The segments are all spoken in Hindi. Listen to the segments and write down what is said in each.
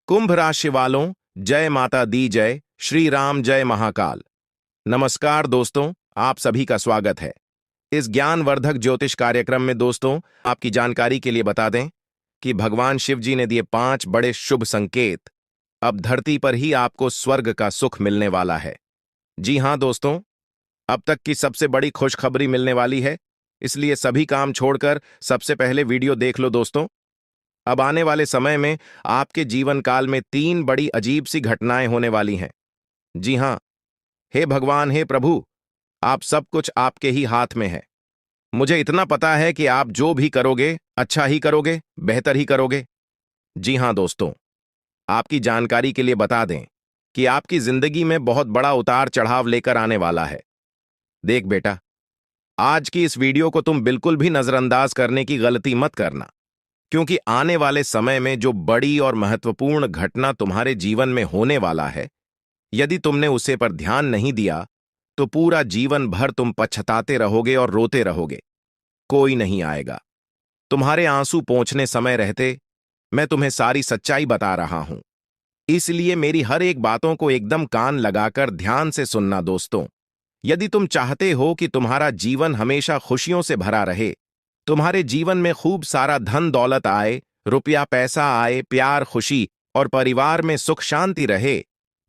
कुंभ राशि वालों, जय माता दी जय, श्री राम जय महाकाल। नमस्कार दोस्तों, आप सभी का स्वागत है इस ज्ञानवर्धक ज्योतिष कार्यक्रम में। दोस्तों, आपकी जानकारी के लिए बता दें कि भगवान शिव जी ने दिए 5 बड़े शुभ संकेत। अब धरती पर ही आपको स्वर्ग का सुख मिलने वाला है। जी हां दोस्तों, अब तक की सबसे बड़ी खुशखबरी मिलने वाली है, इसलिए सभी काम छोड़कर सबसे पहले वीडियो देख लो दोस्तों। अब आने वाले समय में आपके जीवन काल में 3 बड़ी अजीब सी घटनाएं होने वाली हैं। जी हां, हे भगवान, हे प्रभु, आप सब कुछ आपके ही हाथ में है। मुझे इतना पता है कि आप जो भी करोगे अच्छा ही करोगे, बेहतर ही करोगे। जी हां दोस्तों, आपकी जानकारी के लिए बता दें कि आपकी जिंदगी में बहुत बड़ा उतार चढ़ाव लेकर आने वाला है। देख बेटा, आज की इस वीडियो को तुम बिल्कुल भी नजरअंदाज करने की गलती मत करना, क्योंकि आने वाले समय में जो बड़ी और महत्वपूर्ण घटना तुम्हारे जीवन में होने वाला है, यदि तुमने उसे पर ध्यान नहीं दिया तो पूरा जीवन भर तुम पछताते रहोगे और रोते रहोगे। कोई नहीं आएगा तुम्हारे आंसू पोंछने समय रहते। मैं तुम्हें सारी सच्चाई बता रहा हूं, इसलिए मेरी हर एक बातों को एकदम कान लगाकर ध्यान से सुनना दोस्तों। यदि तुम चाहते हो कि तुम्हारा जीवन हमेशा खुशियों से भरा रहे, तुम्हारे जीवन में खूब सारा धन दौलत आए, रुपया पैसा आए, प्यार खुशी और परिवार में सुख शांति रहे,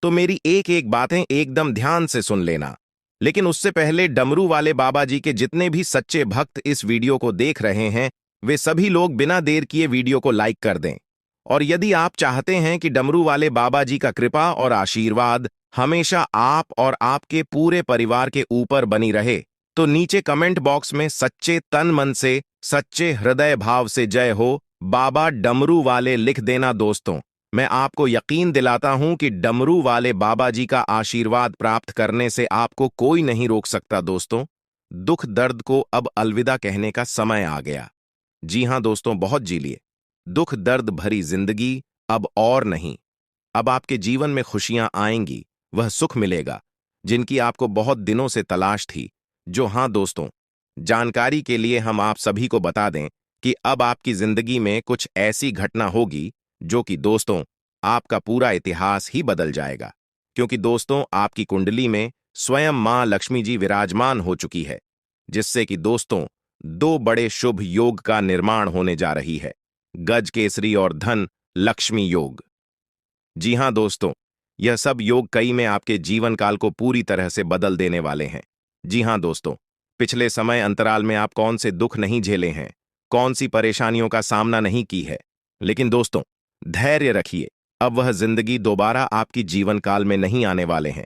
तो मेरी एक एक बातें एकदम ध्यान से सुन लेना। लेकिन उससे पहले डमरू वाले बाबा जी के जितने भी सच्चे भक्त इस वीडियो को देख रहे हैं, वे सभी लोग बिना देर किए वीडियो को लाइक कर दें। और यदि आप चाहते हैं कि डमरू वाले बाबा जी का कृपा और आशीर्वाद हमेशा आप और आपके पूरे परिवार के ऊपर बनी रहे, तो नीचे कमेंट बॉक्स में सच्चे तन मन से, सच्चे हृदय भाव से जय हो बाबा डमरू वाले लिख देना दोस्तों। मैं आपको यकीन दिलाता हूं कि डमरू वाले बाबा जी का आशीर्वाद प्राप्त करने से आपको कोई नहीं रोक सकता दोस्तों। दुख दर्द को अब अलविदा कहने का समय आ गया। जी हां दोस्तों, बहुत जी लिए। दुख दर्द भरी जिंदगी अब और नहीं। अब आपके जीवन में खुशियां आएंगी, वह सुख मिलेगा जिनकी आपको बहुत दिनों से तलाश थी। जो हां दोस्तों, जानकारी के लिए हम आप सभी को बता दें कि अब आपकी जिंदगी में कुछ ऐसी घटना होगी जो कि दोस्तों आपका पूरा इतिहास ही बदल जाएगा। क्योंकि दोस्तों, आपकी कुंडली में स्वयं मां लक्ष्मी जी विराजमान हो चुकी है, जिससे कि दोस्तों 2 बड़े शुभ योग का निर्माण होने जा रही है, गज केसरी और धन लक्ष्मी योग। जी हां दोस्तों, यह सब योग कई में आपके जीवन काल को पूरी तरह से बदल देने वाले हैं। जी हां दोस्तों, पिछले समय अंतराल में आप कौन से दुख नहीं झेले हैं, कौन सी परेशानियों का सामना नहीं की है, लेकिन दोस्तों धैर्य रखिए, अब वह जिंदगी दोबारा आपकी जीवन काल में नहीं आने वाले हैं।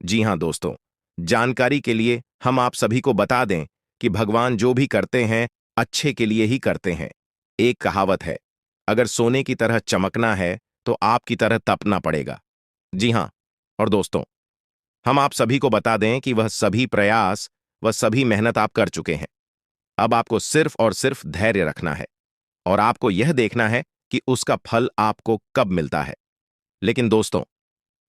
जी हां दोस्तों, जानकारी के लिए हम आप सभी को बता दें कि भगवान जो भी करते हैं अच्छे के लिए ही करते हैं। एक कहावत है, अगर सोने की तरह चमकना है तो आपकी तरह तपना पड़ेगा। जी हां, और दोस्तों हम आप सभी को बता दें कि वह सभी प्रयास, वह सभी मेहनत आप कर चुके हैं। अब आपको सिर्फ और सिर्फ धैर्य रखना है और आपको यह देखना है कि उसका फल आपको कब मिलता है। लेकिन दोस्तों,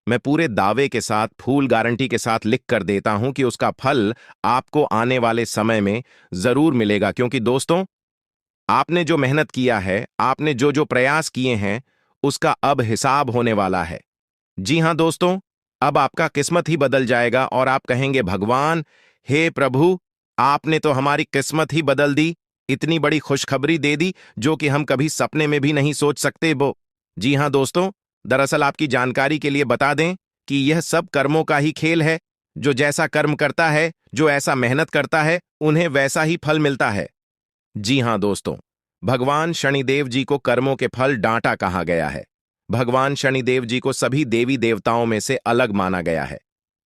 मैं पूरे दावे के साथ, फूल गारंटी के साथ लिख कर देता हूं कि उसका फल आपको आने वाले समय में जरूर मिलेगा। क्योंकि दोस्तों, आपने जो मेहनत किया है, आपने जो जो प्रयास किए हैं, उसका अब हिसाब होने वाला है। जी हां दोस्तों, अब आपका किस्मत ही बदल जाएगा और आप कहेंगे, भगवान, हे प्रभु, आपने तो हमारी किस्मत ही बदल दी, इतनी बड़ी खुशखबरी दे दी जो कि हम कभी सपने में भी नहीं सोच सकते वो। जी हां दोस्तों, दरअसल आपकी जानकारी के लिए बता दें कि यह सब कर्मों का ही खेल है। जो जैसा कर्म करता है, जो ऐसा मेहनत करता है, उन्हें वैसा ही फल मिलता है। जी हां दोस्तों, भगवान शनिदेव जी को कर्मों के फल डांटा कहा गया है। भगवान शनिदेव जी को सभी देवी देवताओं में से अलग माना गया है।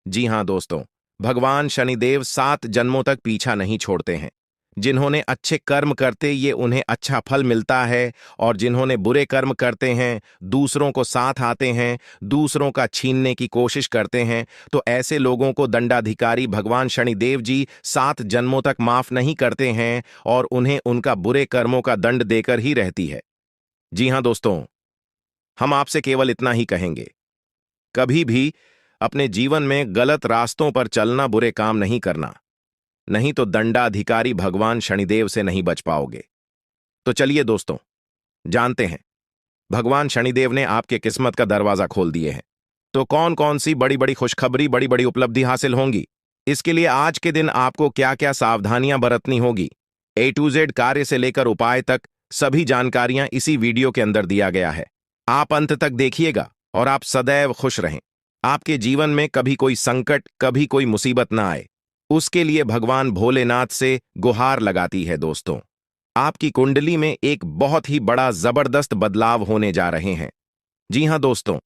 जी हां दोस्तों, भगवान शनिदेव 7 जन्मों तक पीछा नहीं छोड़ते हैं। जिन्होंने अच्छे कर्म करते ये उन्हें अच्छा फल मिलता है, और जिन्होंने बुरे कर्म करते हैं, दूसरों को साथ आते हैं, दूसरों का छीनने की कोशिश करते हैं, तो ऐसे लोगों को दंडाधिकारी भगवान शनिदेव जी 7 जन्मों तक माफ नहीं करते हैं और उन्हें उनका बुरे कर्मों का दंड देकर ही रहती है। जी हां दोस्तों, हम आपसे केवल इतना ही कहेंगे, कभी भी अपने जीवन में गलत रास्तों पर चलना, बुरे काम नहीं करना, नहीं तो दंडाधिकारी भगवान शनिदेव से नहीं बच पाओगे। तो चलिए दोस्तों, जानते हैं भगवान शनिदेव ने आपके किस्मत का दरवाजा खोल दिए हैं। तो कौन कौन सी बड़ी बड़ी खुशखबरी, बड़ी बड़ी उपलब्धि हासिल होंगी, इसके लिए आज के दिन आपको क्या क्या सावधानियां बरतनी होगी, A to Z कार्य से लेकर उपाय तक सभी जानकारियां इसी वीडियो के अंदर दिया गया है। आप अंत तक देखिएगा और आप सदैव खुश रहें। आपके जीवन में कभी कोई संकट, कभी कोई मुसीबत ना आए, उसके लिए भगवान भोलेनाथ से गुहार लगाती है। दोस्तों, आपकी कुंडली में एक बहुत ही बड़ा जबरदस्त बदलाव होने जा रहे हैं। जी हां दोस्तों,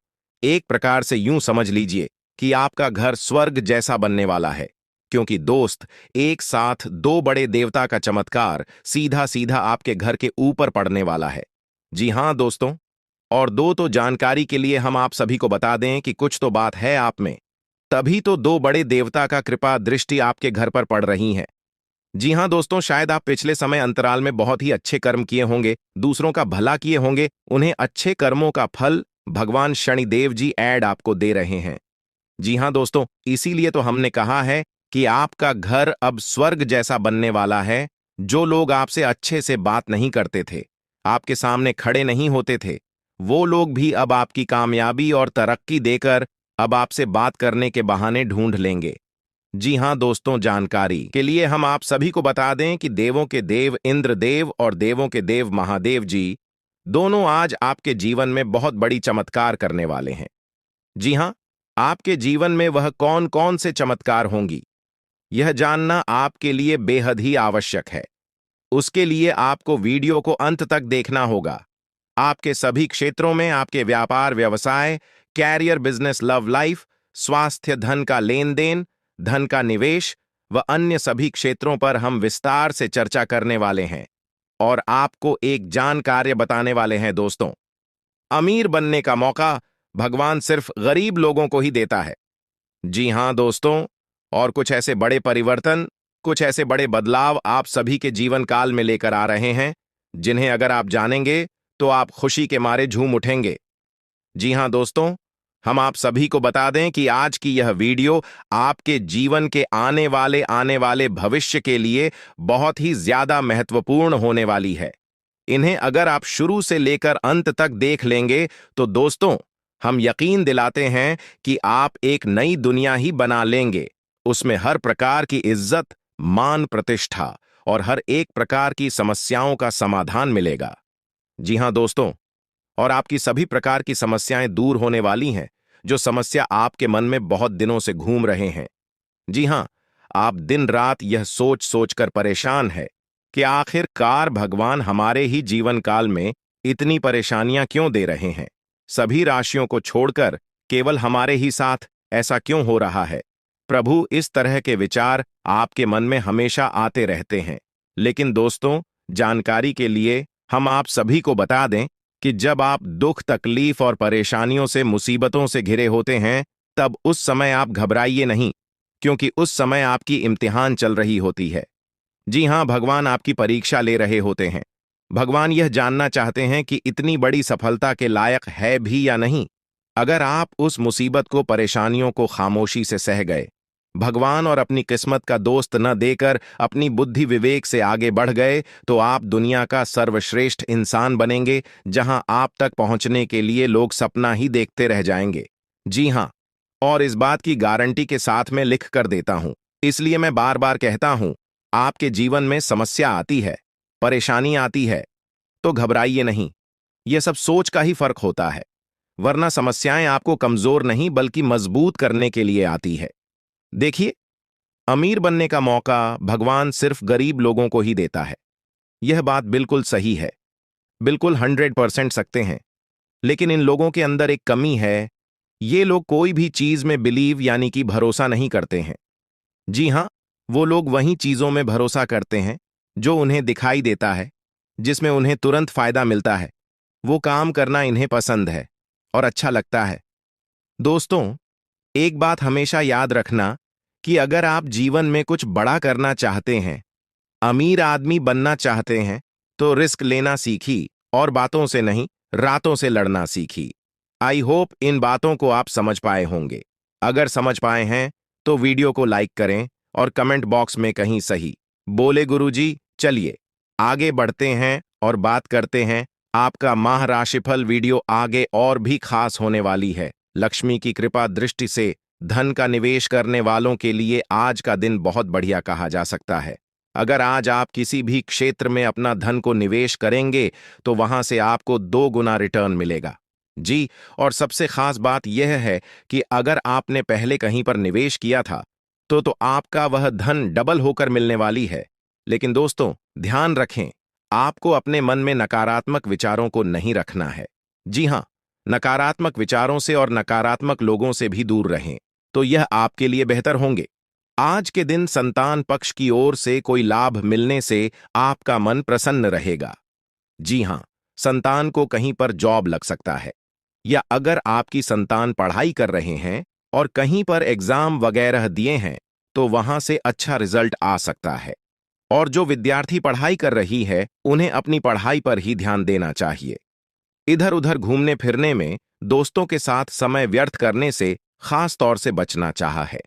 एक प्रकार से यूं समझ लीजिए कि आपका घर स्वर्ग जैसा बनने वाला है, क्योंकि दोस्त, एक साथ दो बड़े देवता का चमत्कार सीधा सीधा आपके घर के ऊपर पड़ने वाला है। जी हां दोस्तों, और दो तो जानकारी के लिए हम आप सभी को बता दें कि कुछ तो बात है आप में, तभी तो दो बड़े देवता का कृपा दृष्टि आपके घर पर पड़ रही है। जी हां दोस्तों, शायद आप पिछले समय अंतराल में बहुत ही अच्छे कर्म किए होंगे, दूसरों का भला किए होंगे, उन्हें अच्छे कर्मों का फल भगवान शनिदेव जी ऐड आपको दे रहे हैं। जी हां दोस्तों, इसीलिए तो हमने कहा है कि आपका घर अब स्वर्ग जैसा बनने वाला है। जो लोग आपसे अच्छे से बात नहीं करते थे, आपके सामने खड़े नहीं होते थे, वो लोग भी अब आपकी कामयाबी और तरक्की देकर अब आपसे बात करने के बहाने ढूंढ लेंगे। जी हां दोस्तों, जानकारी के लिए हम आप सभी को बता दें कि देवों के देव इंद्रदेव और देवों के देव महादेव जी दोनों आज आपके जीवन में बहुत बड़ी चमत्कार करने वाले हैं। जी हां, आपके जीवन में वह कौन कौन से चमत्कार होंगी, यह जानना आपके लिए बेहद ही आवश्यक है। उसके लिए आपको वीडियो को अंत तक देखना होगा। आपके सभी क्षेत्रों में, आपके व्यापार व्यवसाय, कैरियर, बिजनेस, लव लाइफ, स्वास्थ्य, धन का लेन देन, धन का निवेश व अन्य सभी क्षेत्रों पर हम विस्तार से चर्चा करने वाले हैं और आपको एक जानकारी बताने वाले हैं। दोस्तों, अमीर बनने का मौका भगवान सिर्फ गरीब लोगों को ही देता है। जी हां दोस्तों, और कुछ ऐसे बड़े परिवर्तन, कुछ ऐसे बड़े बदलाव आप सभी के जीवन काल में लेकर आ रहे हैं, जिन्हें अगर आप जानेंगे तो आप खुशी के मारे झूम उठेंगे। जी हां दोस्तों, हम आप सभी को बता दें कि आज की यह वीडियो आपके जीवन के आने वाले भविष्य के लिए बहुत ही ज्यादा महत्वपूर्ण होने वाली है। इन्हें अगर आप शुरू से लेकर अंत तक देख लेंगे तो दोस्तों, हम यकीन दिलाते हैं कि आप एक नई दुनिया ही बना लेंगे। उसमें हर प्रकार की इज्जत, मान, प्रतिष्ठा और हर एक प्रकार की समस्याओं का समाधान मिलेगा। जी हां दोस्तों, और आपकी सभी प्रकार की समस्याएं दूर होने वाली हैं, जो समस्या आपके मन में बहुत दिनों से घूम रहे हैं। जी हां, आप दिन रात यह सोच सोचकर परेशान है कि आखिरकार भगवान हमारे ही जीवन काल में इतनी परेशानियां क्यों दे रहे हैं, सभी राशियों को छोड़कर केवल हमारे ही साथ ऐसा क्यों हो रहा है। प्रभु, इस तरह के विचार आपके मन में हमेशा आते रहते हैं। लेकिन दोस्तों, जानकारी के लिए हम आप सभी को बता दें कि जब आप दुख, तकलीफ और परेशानियों से, मुसीबतों से घिरे होते हैं, तब उस समय आप घबराइए नहीं, क्योंकि उस समय आपकी इम्तिहान चल रही होती है। जी हां, भगवान आपकी परीक्षा ले रहे होते हैं। भगवान यह जानना चाहते हैं कि इतनी बड़ी सफलता के लायक है भी या नहीं। अगर आप उस मुसीबत को, परेशानियों को खामोशी से सह गए, भगवान और अपनी किस्मत का दोस्त न देकर अपनी बुद्धि विवेक से आगे बढ़ गए, तो आप दुनिया का सर्वश्रेष्ठ इंसान बनेंगे, जहां आप तक पहुंचने के लिए लोग सपना ही देखते रह जाएंगे। जी हां, और इस बात की गारंटी के साथ मैं लिख कर देता हूं। इसलिए मैं बार बार कहता हूं, आपके जीवन में समस्या आती है, परेशानी आती है, तो घबराइए नहीं। यह सब सोच का ही फर्क होता है, वरना समस्याएं आपको कमजोर नहीं बल्कि मजबूत करने के लिए आती है। देखिए, अमीर बनने का मौका भगवान सिर्फ गरीब लोगों को ही देता है। यह बात बिल्कुल सही है, बिल्कुल 100% सकते हैं। लेकिन इन लोगों के अंदर एक कमी है, ये लोग कोई भी चीज में बिलीव यानी कि भरोसा नहीं करते हैं। जी हां, वो लोग वहीं चीजों में भरोसा करते हैं जो उन्हें दिखाई देता है, जिसमें उन्हें तुरंत फायदा मिलता है। वो काम करना इन्हें पसंद है और अच्छा लगता है। दोस्तों, एक बात हमेशा याद रखना कि अगर आप जीवन में कुछ बड़ा करना चाहते हैं, अमीर आदमी बनना चाहते हैं, तो रिस्क लेना सीखी और बातों से नहीं, रातों से लड़ना सीखी। आई होप इन बातों को आप समझ पाए होंगे। अगर समझ पाए हैं तो वीडियो को लाइक करें और कमेंट बॉक्स में कहीं सही बोले गुरुजी। चलिए आगे बढ़ते हैं और बात करते हैं आपका माह राशिफल वीडियो आगे और भी खास होने वाली है। लक्ष्मी की कृपा दृष्टि से धन का निवेश करने वालों के लिए आज का दिन बहुत बढ़िया कहा जा सकता है। अगर आज आप किसी भी क्षेत्र में अपना धन को निवेश करेंगे तो वहां से आपको 2 गुना रिटर्न मिलेगा। जी, और सबसे खास बात यह है कि अगर आपने पहले कहीं पर निवेश किया था तो आपका वह धन डबल होकर मिलने वाली है। लेकिन दोस्तों, ध्यान रखें, आपको अपने मन में नकारात्मक विचारों को नहीं रखना है। जी हां, नकारात्मक विचारों से और नकारात्मक लोगों से भी दूर रहें, तो यह आपके लिए बेहतर होंगे। आज के दिन संतान पक्ष की ओर से कोई लाभ मिलने से आपका मन प्रसन्न रहेगा। जी हां, संतान को कहीं पर जॉब लग सकता है, या अगर आपकी संतान पढ़ाई कर रहे हैं और कहीं पर एग्जाम वगैरह दिए हैं तो वहां से अच्छा रिजल्ट आ सकता है। और जो विद्यार्थी पढ़ाई कर रही है उन्हें अपनी पढ़ाई पर ही ध्यान देना चाहिए। इधर उधर घूमने फिरने में, दोस्तों के साथ समय व्यर्थ करने से खास तौर से बचना चाहा है,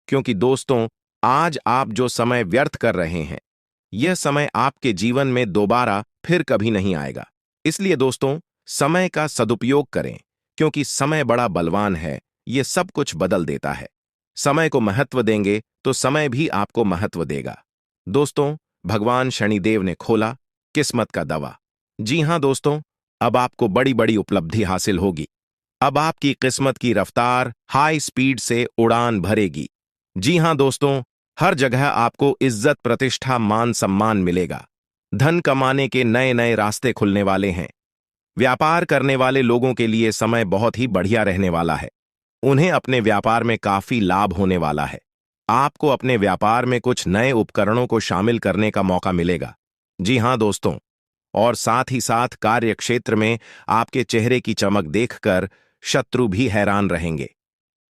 क्योंकि दोस्तों, आज आप जो समय व्यर्थ कर रहे हैं यह समय आपके जीवन में दोबारा फिर कभी नहीं आएगा। इसलिए दोस्तों, समय का सदुपयोग करें, क्योंकि समय बड़ा बलवान है, यह सब कुछ बदल देता है। समय को महत्व देंगे तो समय भी आपको महत्व देगा। दोस्तों, भगवान शनिदेव ने खोला किस्मत का दवा। जी हां दोस्तों, अब आपको बड़ी बड़ी उपलब्धि हासिल होगी। अब आपकी किस्मत की रफ्तार हाई स्पीड से उड़ान भरेगी। जी हां दोस्तों, हर जगह आपको इज्जत, प्रतिष्ठा, मान सम्मान मिलेगा। धन कमाने के नए नए रास्ते खुलने वाले हैं। व्यापार करने वाले लोगों के लिए समय बहुत ही बढ़िया रहने वाला है। उन्हें अपने व्यापार में काफी लाभ होने वाला है। आपको अपने व्यापार में कुछ नए उपकरणों को शामिल करने का मौका मिलेगा। जी हां दोस्तों, और साथ ही साथ कार्य क्षेत्र में आपके चेहरे की चमक देखकर शत्रु भी हैरान रहेंगे।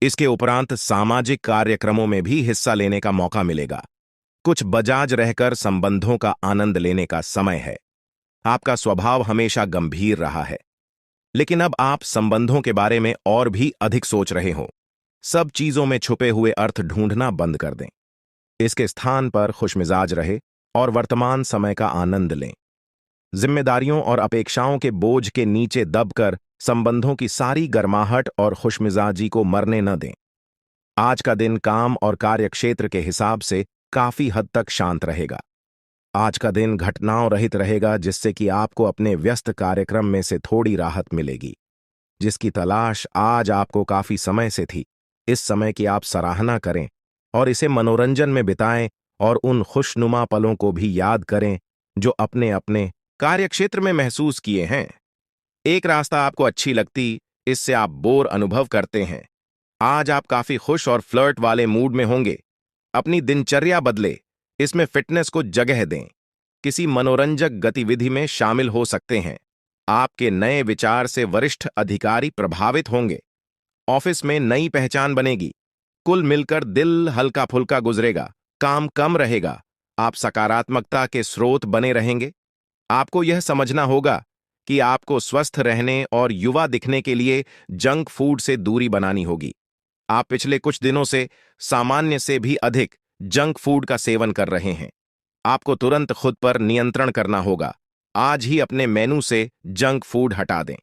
इसके उपरांत सामाजिक कार्यक्रमों में भी हिस्सा लेने का मौका मिलेगा। कुछ बजाज रहकर संबंधों का आनंद लेने का समय है। आपका स्वभाव हमेशा गंभीर रहा है, लेकिन अब आप संबंधों के बारे में और भी अधिक सोच रहे हो। सब चीजों में छुपे हुए अर्थ ढूंढना बंद कर दें। इसके स्थान पर खुशमिजाज रहे और वर्तमान समय का आनंद लें। जिम्मेदारियों और अपेक्षाओं के बोझ के नीचे दबकर संबंधों की सारी गर्माहट और खुशमिजाजी को मरने न दें। आज का दिन काम और कार्यक्षेत्र के हिसाब से काफी हद तक शांत रहेगा। आज का दिन घटनाओं रहित रहेगा, जिससे कि आपको अपने व्यस्त कार्यक्रम में से थोड़ी राहत मिलेगी, जिसकी तलाश आज आपको काफी समय से थी। इस समय की आप सराहना करें और इसे मनोरंजन में बिताएं और उन खुशनुमा पलों को भी याद करें जो अपने अपने कार्यक्षेत्र में महसूस किए हैं। एक रास्ता आपको अच्छी लगती, इससे आप बोर अनुभव करते हैं। आज आप काफी खुश और फ्लर्ट वाले मूड में होंगे। अपनी दिनचर्या बदले, इसमें फिटनेस को जगह दें। किसी मनोरंजक गतिविधि में शामिल हो सकते हैं। आपके नए विचार से वरिष्ठ अधिकारी प्रभावित होंगे। ऑफिस में नई पहचान बनेगी। कुल मिलकर दिल हल्का फुल्का गुजरेगा, काम कम रहेगा। आप सकारात्मकता के स्रोत बने रहेंगे। आपको यह समझना होगा कि आपको स्वस्थ रहने और युवा दिखने के लिए जंक फूड से दूरी बनानी होगी। आप पिछले कुछ दिनों से सामान्य से भी अधिक जंक फूड का सेवन कर रहे हैं। आपको तुरंत खुद पर नियंत्रण करना होगा। आज ही अपने मेनू से जंक फूड हटा दें।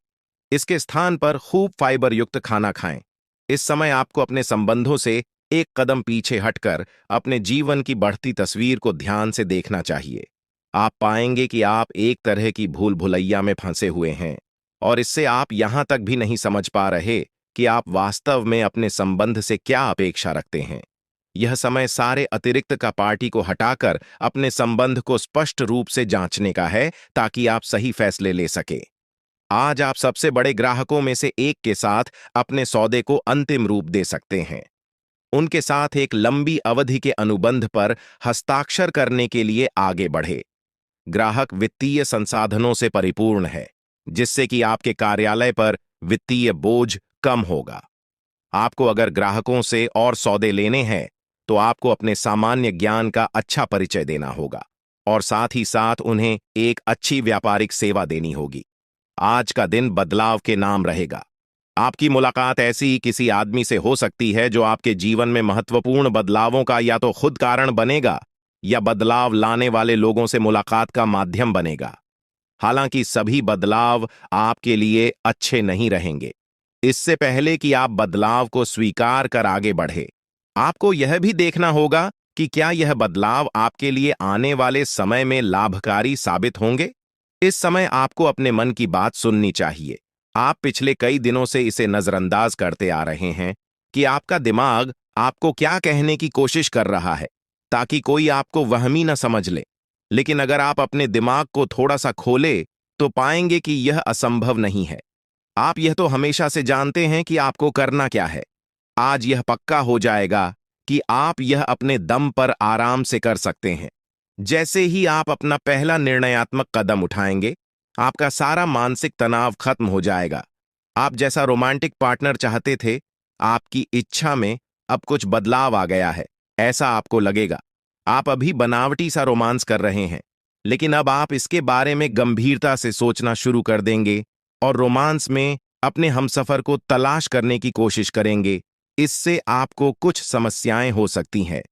इसके स्थान पर खूब फाइबर युक्त खाना खाएं। इस समय आपको अपने संबंधों से एक कदम पीछे हटकर अपने जीवन की बढ़ती तस्वीर को ध्यान से देखना चाहिए। आप पाएंगे कि आप एक तरह की भूल भुलैया में फंसे हुए हैं और इससे आप यहां तक भी नहीं समझ पा रहे कि आप वास्तव में अपने संबंध से क्या अपेक्षा रखते हैं। यह समय सारे अतिरिक्त का पार्टी को हटाकर अपने संबंध को स्पष्ट रूप से जांचने का है, ताकि आप सही फैसले ले सके। आज आप सबसे बड़े ग्राहकों में से एक के साथ अपने सौदे को अंतिम रूप दे सकते हैं। उनके साथ एक लंबी अवधि के अनुबंध पर हस्ताक्षर करने के लिए आगे बढ़े। ग्राहक वित्तीय संसाधनों से परिपूर्ण है, जिससे कि आपके कार्यालय पर वित्तीय बोझ कम होगा। आपको अगर ग्राहकों से और सौदे लेने हैं तो आपको अपने सामान्य ज्ञान का अच्छा परिचय देना होगा और साथ ही साथ उन्हें एक अच्छी व्यापारिक सेवा देनी होगी। आज का दिन बदलाव के नाम रहेगा। आपकी मुलाकात ऐसी ही किसी आदमी से हो सकती है जो आपके जीवन में महत्वपूर्ण बदलावों का या तो खुद कारण बनेगा या बदलाव लाने वाले लोगों से मुलाकात का माध्यम बनेगा। हालांकि सभी बदलाव आपके लिए अच्छे नहीं रहेंगे। इससे पहले कि आप बदलाव को स्वीकार कर आगे बढ़े, आपको यह भी देखना होगा कि क्या यह बदलाव आपके लिए आने वाले समय में लाभकारी साबित होंगे। इस समय आपको अपने मन की बात सुननी चाहिए। आप पिछले कई दिनों से इसे नजरअंदाज करते आ रहे हैं कि आपका दिमाग आपको क्या कहने की कोशिश कर रहा है, ताकि कोई आपको वहमी न समझ ले। लेकिन अगर आप अपने दिमाग को थोड़ा सा खोले, तो पाएंगे कि यह असंभव नहीं है। आप यह तो हमेशा से जानते हैं कि आपको करना क्या है। आज यह पक्का हो जाएगा कि आप यह अपने दम पर आराम से कर सकते हैं। जैसे ही आप अपना पहला निर्णयात्मक कदम उठाएंगे, आपका सारा मानसिक तनाव खत्म हो जाएगा। आप जैसा रोमांटिक पार्टनर चाहते थे, आपकी इच्छा में अब कुछ बदलाव आ गया है, ऐसा आपको लगेगा। आप अभी बनावटी सा रोमांस कर रहे हैं, लेकिन अब आप इसके बारे में गंभीरता से सोचना शुरू कर देंगे और रोमांस में अपने हमसफर को तलाश करने की कोशिश करेंगे। इससे आपको कुछ समस्याएं हो सकती हैं,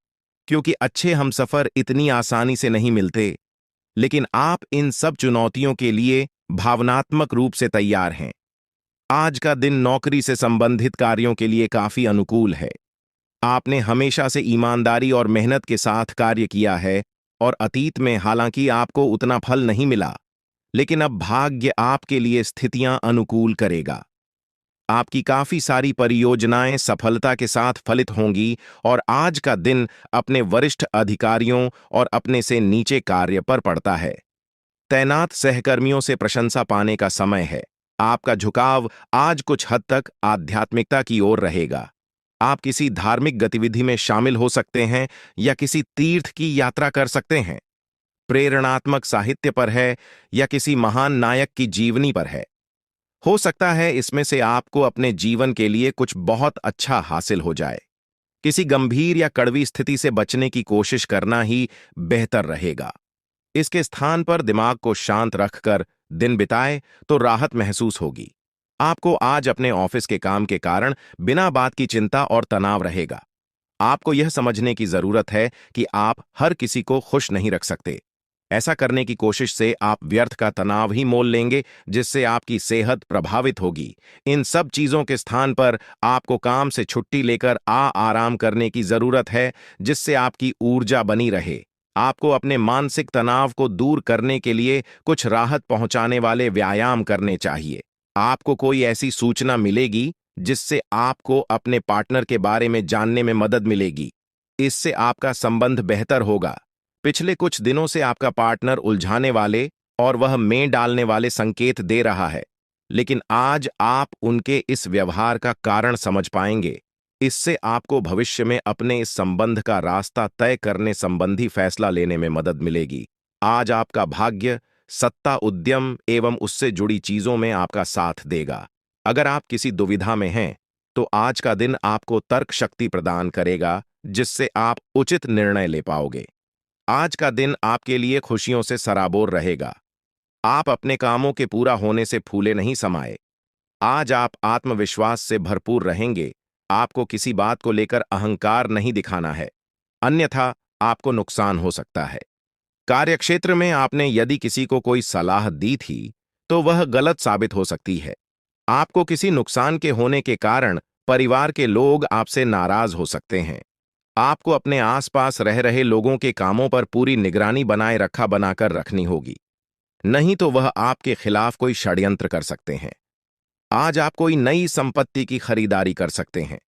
क्योंकि अच्छे हमसफर इतनी आसानी से नहीं मिलते। लेकिन आप इन सब चुनौतियों के लिए भावनात्मक रूप से तैयार हैं। आज का दिन नौकरी से संबंधित कार्यों के लिए काफी अनुकूल है। आपने हमेशा से ईमानदारी और मेहनत के साथ कार्य किया है और अतीत में हालांकि आपको उतना फल नहीं मिला, लेकिन अब भाग्य आपके लिए स्थितियां अनुकूल करेगा। आपकी काफी सारी परियोजनाएं सफलता के साथ फलित होंगी और आज का दिन अपने वरिष्ठ अधिकारियों और अपने से नीचे कार्य पर पड़ता है। तैनात सहकर्मियों से प्रशंसा पाने का समय है। आपका झुकाव आज कुछ हद तक आध्यात्मिकता की ओर रहेगा। आप किसी धार्मिक गतिविधि में शामिल हो सकते हैं या किसी तीर्थ की यात्रा कर सकते हैं। प्रेरणात्मक साहित्य पर है या किसी महान नायक की जीवनी पर है। हो सकता है इसमें से आपको अपने जीवन के लिए कुछ बहुत अच्छा हासिल हो जाए। किसी गंभीर या कड़वी स्थिति से बचने की कोशिश करना ही बेहतर रहेगा। इसके स्थान पर दिमाग को शांत रखकर दिन बिताए तो राहत महसूस होगी। आपको आज अपने ऑफिस के काम के कारण बिना बात की चिंता और तनाव रहेगा। आपको यह समझने की जरूरत है कि आप हर किसी को खुश नहीं रख सकते। ऐसा करने की कोशिश से आप व्यर्थ का तनाव ही मोल लेंगे, जिससे आपकी सेहत प्रभावित होगी। इन सब चीजों के स्थान पर आपको काम से छुट्टी लेकर आराम करने की जरूरत है, जिससे आपकी ऊर्जा बनी रहे। आपको अपने मानसिक तनाव को दूर करने के लिए कुछ राहत पहुंचाने वाले व्यायाम करने चाहिए। आपको कोई ऐसी सूचना मिलेगी जिससे आपको अपने पार्टनर के बारे में जानने में मदद मिलेगी। इससे आपका संबंध बेहतर होगा। पिछले कुछ दिनों से आपका पार्टनर उलझाने वाले और वह में डालने वाले संकेत दे रहा है, लेकिन आज आप उनके इस व्यवहार का कारण समझ पाएंगे। इससे आपको भविष्य में अपने इस संबंध का रास्ता तय करने संबंधी फैसला लेने में मदद मिलेगी। आज आपका भाग्य सत्ता, उद्यम एवं उससे जुड़ी चीजों में आपका साथ देगा। अगर आप किसी दुविधा में हैं, तो आज का दिन आपको तर्क शक्ति प्रदान करेगा, जिससे आप उचित निर्णय ले पाओगे। आज का दिन आपके लिए खुशियों से सराबोर रहेगा। आप अपने कामों के पूरा होने से फूले नहीं समाये। आज आप आत्मविश्वास से भरपूर रहेंगे। आपको किसी बात को लेकर अहंकार नहीं दिखाना है, अन्यथा आपको नुकसान हो सकता है। कार्यक्षेत्र में आपने यदि किसी को कोई सलाह दी थी, तो वह गलत साबित हो सकती है। आपको किसी नुकसान के होने के कारण परिवार के लोग आपसे नाराज हो सकते हैं। आपको अपने आसपास रह रहे लोगों के कामों पर पूरी निगरानी बनाकर रखनी होगी, नहीं तो वह आपके खिलाफ कोई षड्यंत्र कर सकते हैं। आज आप कोई नई संपत्ति की खरीदारी कर सकते हैं।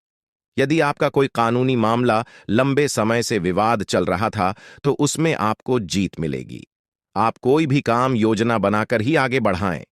यदि आपका कोई कानूनी मामला लंबे समय से विवाद चल रहा था, तो उसमें आपको जीत मिलेगी। आप कोई भी काम योजना बनाकर ही आगे बढ़ाएं।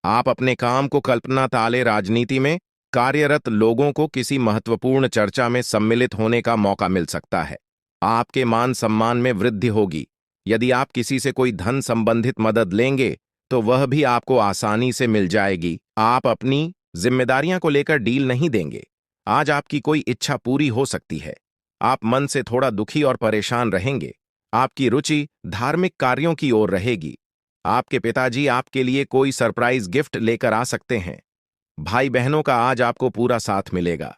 आप अपने काम को कल्पना ताले राजनीति में कार्यरत लोगों को किसी महत्वपूर्ण चर्चा में सम्मिलित होने का मौका मिल सकता है। आपके मान सम्मान में वृद्धि होगी। यदि आप किसी से कोई धन संबंधित मदद लेंगे, तो वह भी आपको आसानी से मिल जाएगी। आप अपनी जिम्मेदारियां को लेकर डील नहीं देंगे। आज आपकी कोई इच्छा पूरी हो सकती है। आप मन से थोड़ा दुखी और परेशान रहेंगे। आपकी रुचि धार्मिक कार्यों की ओर रहेगी। आपके पिताजी आपके लिए कोई सरप्राइज गिफ्ट लेकर आ सकते हैं। भाई बहनों का आज आपको पूरा साथ मिलेगा।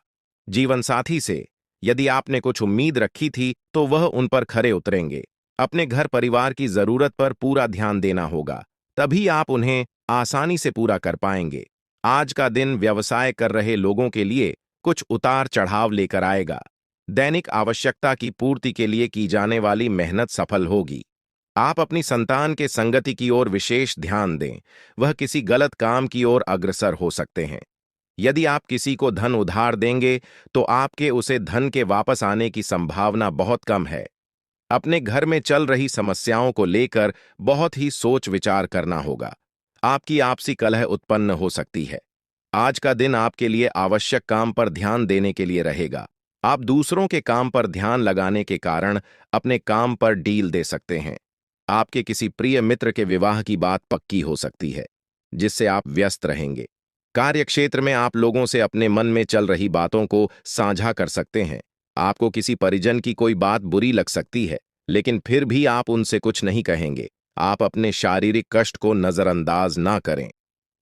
जीवन साथी से यदि आपने कुछ उम्मीद रखी थी, तो वह उन पर खरे उतरेंगे। अपने घर परिवार की जरूरत पर पूरा ध्यान देना होगा, तभी आप उन्हें आसानी से पूरा कर पाएंगे। आज का दिन व्यवसाय कर रहे लोगों के लिए कुछ उतार चढ़ाव लेकर आएगा। दैनिक आवश्यकता की पूर्ति के लिए की जाने वाली मेहनत सफल होगी। आप अपनी संतान के संगति की ओर विशेष ध्यान दें, वह किसी गलत काम की ओर अग्रसर हो सकते हैं। यदि आप किसी को धन उधार देंगे तो आपके उसे धन के वापस आने की संभावना बहुत कम है। अपने घर में चल रही समस्याओं को लेकर बहुत ही सोच विचार करना होगा। आपकी आपसी कलह उत्पन्न हो सकती है। आज का दिन आपके लिए आवश्यक काम पर ध्यान देने के लिए रहेगा। आप दूसरों के काम पर ध्यान लगाने के कारण अपने काम पर डील दे सकते हैं। आपके किसी प्रिय मित्र के विवाह की बात पक्की हो सकती है, जिससे आप व्यस्त रहेंगे। कार्यक्षेत्र में आप लोगों से अपने मन में चल रही बातों को साझा कर सकते हैं। आपको किसी परिजन की कोई बात बुरी लग सकती है, लेकिन फिर भी आप उनसे कुछ नहीं कहेंगे। आप अपने शारीरिक कष्ट को नजरअंदाज ना करें।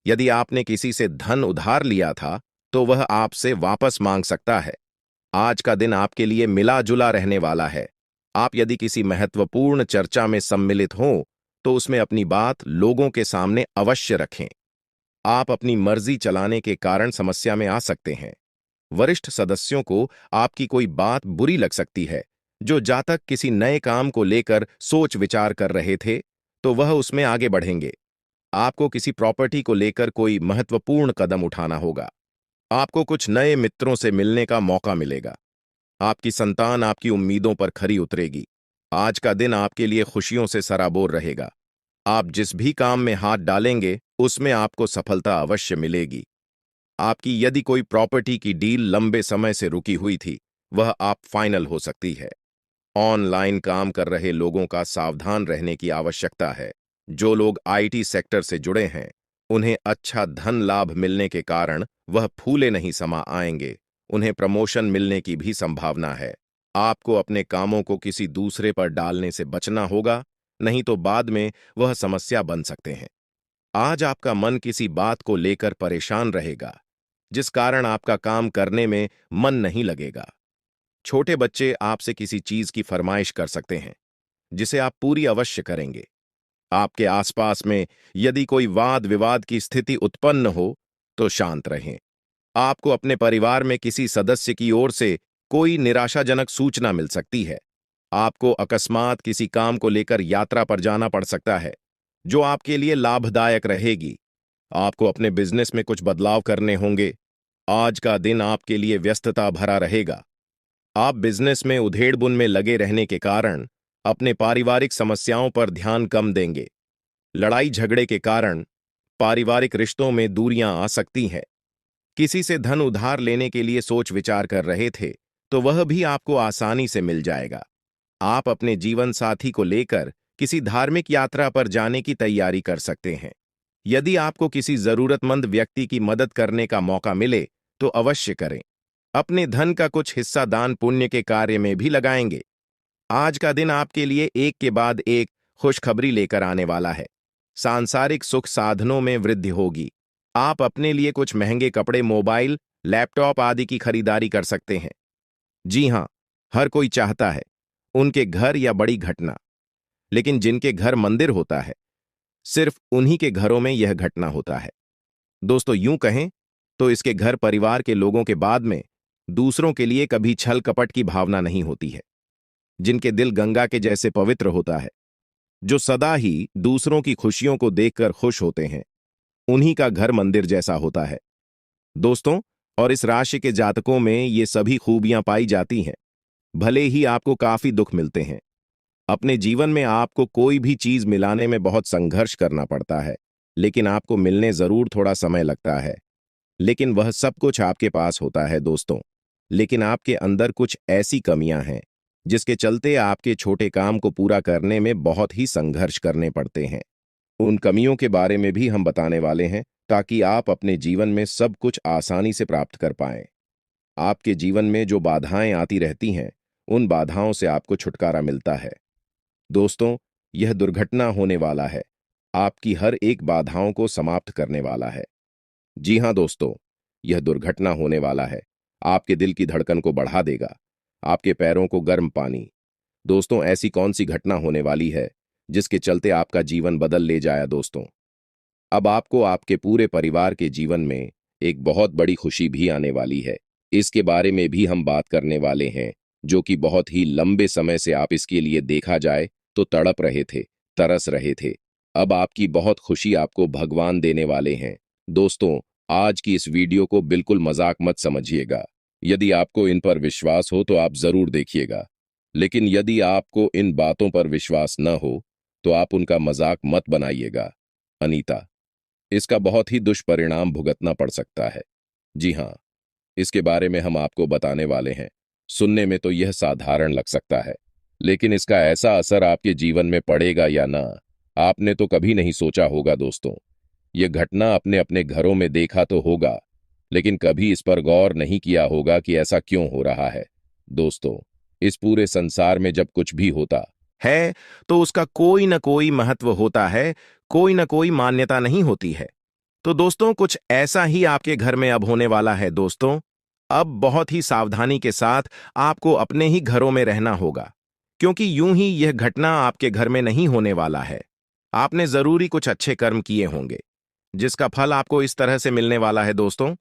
यदि आपने किसी से धन उधार लिया था, तो वह आपसे वापस मांग सकता है। आज का दिन आपके लिए मिला जुला रहने वाला है। आप यदि किसी महत्वपूर्ण चर्चा में सम्मिलित हों, तो उसमें अपनी बात लोगों के सामने अवश्य रखें। आप अपनी मर्जी चलाने के कारण समस्या में आ सकते हैं। वरिष्ठ सदस्यों को आपकी कोई बात बुरी लग सकती है। जो जातक किसी नए काम को लेकर सोच विचार कर रहे थे, तो वह उसमें आगे बढ़ेंगे। आपको किसी प्रॉपर्टी को लेकर कोई महत्वपूर्ण कदम उठाना होगा। आपको कुछ नए मित्रों से मिलने का मौका मिलेगा। आपकी संतान आपकी उम्मीदों पर खरी उतरेगी। आज का दिन आपके लिए खुशियों से सराबोर रहेगा। आप जिस भी काम में हाथ डालेंगे, उसमें आपको सफलता अवश्य मिलेगी। आपकी यदि कोई प्रॉपर्टी की डील लंबे समय से रुकी हुई थी, वह आप फाइनल हो सकती है। ऑनलाइन काम कर रहे लोगों का सावधान रहने की आवश्यकता है। जो लोग आईटी सेक्टर से जुड़े हैं, उन्हें अच्छा धन लाभ मिलने के कारण वह फूले नहीं समा आएंगे। उन्हें प्रमोशन मिलने की भी संभावना है। आपको अपने कामों को किसी दूसरे पर डालने से बचना होगा, नहीं तो बाद में वह समस्या बन सकते हैं। आज आपका मन किसी बात को लेकर परेशान रहेगा, जिस कारण आपका काम करने में मन नहीं लगेगा। छोटे बच्चे आपसे किसी चीज की फरमाइश कर सकते हैं, जिसे आप पूरी अवश्य करेंगे। आपके आसपास में यदि कोई वाद विवाद की स्थिति उत्पन्न हो, तो शांत रहें। आपको अपने परिवार में किसी सदस्य की ओर से कोई निराशाजनक सूचना मिल सकती है। आपको अकस्मात किसी काम को लेकर यात्रा पर जाना पड़ सकता है, जो आपके लिए लाभदायक रहेगी। आपको अपने बिजनेस में कुछ बदलाव करने होंगे। आज का दिन आपके लिए व्यस्तता भरा रहेगा। आप बिजनेस में उधेड़बुन में लगे रहने के कारण अपने पारिवारिक समस्याओं पर ध्यान कम देंगे। लड़ाई झगड़े के कारण पारिवारिक रिश्तों में दूरियां आ सकती हैं। किसी से धन उधार लेने के लिए सोच विचार कर रहे थे, तो वह भी आपको आसानी से मिल जाएगा। आप अपने जीवन साथी को लेकर किसी धार्मिक यात्रा पर जाने की तैयारी कर सकते हैं। यदि आपको किसी जरूरतमंद व्यक्ति की मदद करने का मौका मिले, तो अवश्य करें। अपने धन का कुछ हिस्सा दान पुण्य के कार्य में भी लगाएंगे। आज का दिन आपके लिए एक के बाद एक खुशखबरी लेकर आने वाला है। सांसारिक सुख साधनों में वृद्धि होगी। आप अपने लिए कुछ महंगे कपड़े, मोबाइल, लैपटॉप आदि की खरीदारी कर सकते हैं। जी हां, हर कोई चाहता है उनके घर या बड़ी घटना, लेकिन जिनके घर मंदिर होता है, सिर्फ उन्हीं के घरों में यह घटना होता है। दोस्तों, यूं कहें तो इसके घर परिवार के लोगों के बाद में दूसरों के लिए कभी छल कपट की भावना नहीं होती है। जिनके दिल गंगा के जैसे पवित्र होता है, जो सदा ही दूसरों की खुशियों को देखकर खुश होते हैं, उन्हीं का घर मंदिर जैसा होता है। दोस्तों, और इस राशि के जातकों में ये सभी खूबियां पाई जाती हैं। भले ही आपको काफी दुख मिलते हैं। अपने जीवन में आपको कोई भी चीज मिलाने में बहुत संघर्ष करना पड़ता है, लेकिन आपको मिलने जरूर थोड़ा समय लगता है। लेकिन वह सब कुछ आपके पास होता है दोस्तों। लेकिन आपके अंदर कुछ ऐसी कमियां हैं, जिसके चलते आपके छोटे काम को पूरा करने में बहुत ही संघर्ष करने पड़ते हैं। उन कमियों के बारे में भी हम बताने वाले हैं, ताकि आप अपने जीवन में सब कुछ आसानी से प्राप्त कर पाएं। आपके जीवन में जो बाधाएं आती रहती हैं, उन बाधाओं से आपको छुटकारा मिलता है। दोस्तों, यह दुर्घटना होने वाला है, आपकी हर एक बाधाओं को समाप्त करने वाला है। जी हां दोस्तों, यह दुर्घटना होने वाला है, आपके दिल की धड़कन को बढ़ा देगा, आपके पैरों को गर्म पानी। दोस्तों, ऐसी कौन सी घटना होने वाली है जिसके चलते आपका जीवन बदल ले जाए दोस्तों? अब आपको आपके पूरे परिवार के जीवन में एक बहुत बड़ी खुशी भी आने वाली है। इसके बारे में भी हम बात करने वाले हैं, जो कि बहुत ही लंबे समय से आप इसके लिए देखा जाए तो तड़प रहे थे, तरस रहे थे। अब आपकी बहुत खुशी आपको भगवान देने वाले हैं। दोस्तों, आज की इस वीडियो को बिल्कुल मजाक मत समझिएगा। यदि आपको इन पर विश्वास हो तो आप जरूर देखिएगा, लेकिन यदि आपको इन बातों पर विश्वास न हो तो आप उनका मजाक मत बनाइएगा। अनीता, इसका बहुत ही दुष्परिणाम भुगतना पड़ सकता है। जी हाँ, इसके बारे में हम आपको बताने वाले हैं। सुनने में तो यह साधारण लग सकता है, लेकिन इसका ऐसा असर आपके जीवन में पड़ेगा या ना, आपने तो कभी नहीं सोचा होगा। दोस्तों, यह घटना अपने अपने घरों में देखा तो होगा, लेकिन कभी इस पर गौर नहीं किया होगा कि ऐसा क्यों हो रहा है। दोस्तों, इस पूरे संसार में जब कुछ भी होता है तो उसका कोई न कोई महत्व होता है, कोई न कोई मान्यता नहीं होती है। तो दोस्तों, कुछ ऐसा ही आपके घर में अब होने वाला है। दोस्तों, अब बहुत ही सावधानी के साथ आपको अपने ही घरों में रहना होगा, क्योंकि यूं ही यह घटना आपके घर में नहीं होने वाला है। आपने जरूरी कुछ अच्छे कर्म किए होंगे, जिसका फल आपको इस तरह से मिलने वाला है। दोस्तों,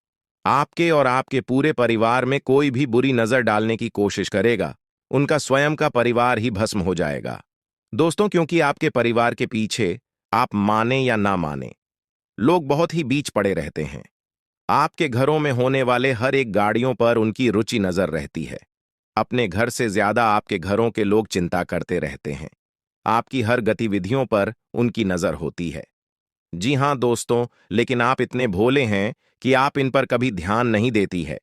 आपके और आपके पूरे परिवार में कोई भी बुरी नजर डालने की कोशिश करेगा, उनका स्वयं का परिवार ही भस्म हो जाएगा। दोस्तों, क्योंकि आपके परिवार के पीछे, आप माने या ना माने, लोग बहुत ही बीच पड़े रहते हैं। आपके घरों में होने वाले हर एक गाड़ियों पर उनकी रुचि नजर रहती है। अपने घर से ज्यादा आपके घरों के लोग चिंता करते रहते हैं। आपकी हर गतिविधियों पर उनकी नजर होती है। जी हां दोस्तों, लेकिन आप इतने भोले हैं कि आप इन पर कभी ध्यान नहीं देती है।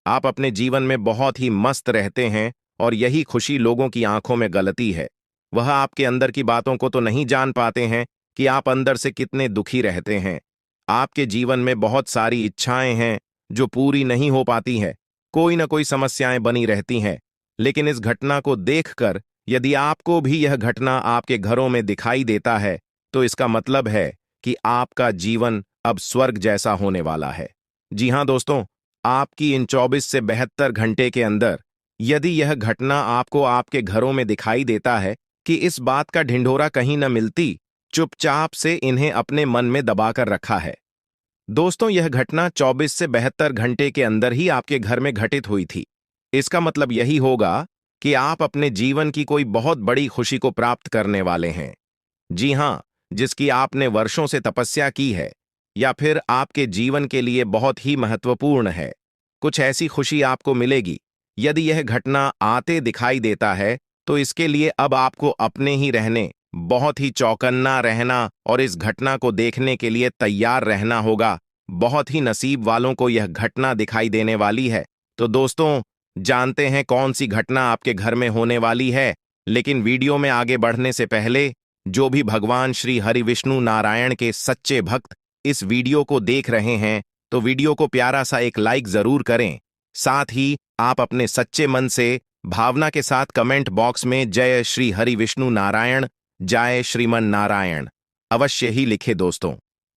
आप अपने जीवन में बहुत ही मस्त रहते हैं, और यही खुशी लोगों की आंखों में गलती है। वह आपके अंदर की बातों को तो नहीं जान पाते हैं कि आप अंदर से कितने दुखी रहते हैं। आपके जीवन में बहुत सारी इच्छाएं हैं जो पूरी नहीं हो पाती हैं, कोई ना कोई समस्याएं बनी रहती हैं। लेकिन इस घटना को देखकर यदि आपको भी यह घटना आपके घरों में दिखाई देता है, तो इसका मतलब है कि आपका जीवन अब स्वर्ग जैसा होने वाला है। जी हां दोस्तों, आपकी इन 24 से 72 घंटे के अंदर यदि यह घटना आपको आपके घरों में दिखाई देता है कि इस बात का ढिंढोरा कहीं न मिलती, चुपचाप से इन्हें अपने मन में दबाकर रखा है। दोस्तों, यह घटना 24 से 72 घंटे के अंदर ही आपके घर में घटित हुई थी। इसका मतलब यही होगा कि आप अपने जीवन की कोई बहुत बड़ी खुशी को प्राप्त करने वाले हैं। जी हां, जिसकी आपने वर्षों से तपस्या की है, या फिर आपके जीवन के लिए बहुत ही महत्वपूर्ण है। कुछ ऐसी खुशी आपको मिलेगी। यदि यह घटना आते दिखाई देता है, तो इसके लिए अब आपको अपने ही रहने, बहुत ही चौकन्ना रहना और इस घटना को देखने के लिए तैयार रहना होगा। बहुत ही नसीब वालों को यह घटना दिखाई देने वाली है। तो दोस्तों, जानते हैं कौन सी घटना आपके घर में होने वाली है। लेकिन वीडियो में आगे बढ़ने से पहले, जो भी भगवान श्री हरि विष्णु नारायण के सच्चे भक्त इस वीडियो को देख रहे हैं, तो वीडियो को प्यारा सा एक लाइक जरूर करें। साथ ही आप अपने सच्चे मन से भावना के साथ कमेंट बॉक्स में जय श्री हरि विष्णु नारायण, जय श्रीमन नारायण अवश्य ही लिखे। दोस्तों,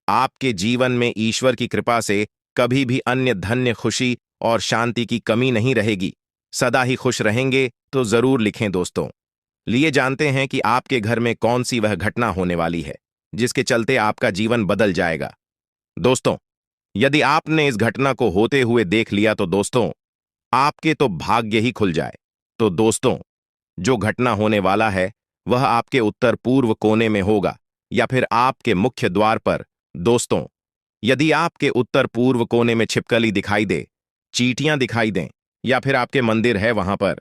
आपके जीवन में ईश्वर की कृपा से कभी भी अन्य धन्य खुशी और शांति की कमी नहीं रहेगी। सदा ही खुश रहेंगे। तो जरूर लिखें दोस्तों। लिए जानते हैं कि आपके घर में कौन सी वह घटना होने वाली है जिसके चलते आपका जीवन बदल जाएगा। दोस्तों, यदि आपने इस घटना को होते हुए देख लिया तो दोस्तों, आपके तो भाग्य ही खुल जाए। तो दोस्तों, जो घटना होने वाला है वह आपके उत्तर पूर्व कोने में होगा, या फिर आपके मुख्य द्वार पर। दोस्तों, यदि आपके उत्तर पूर्व कोने में छिपकली दिखाई दे, चींटियां दिखाई दें, या फिर आपके मंदिर है वहां पर,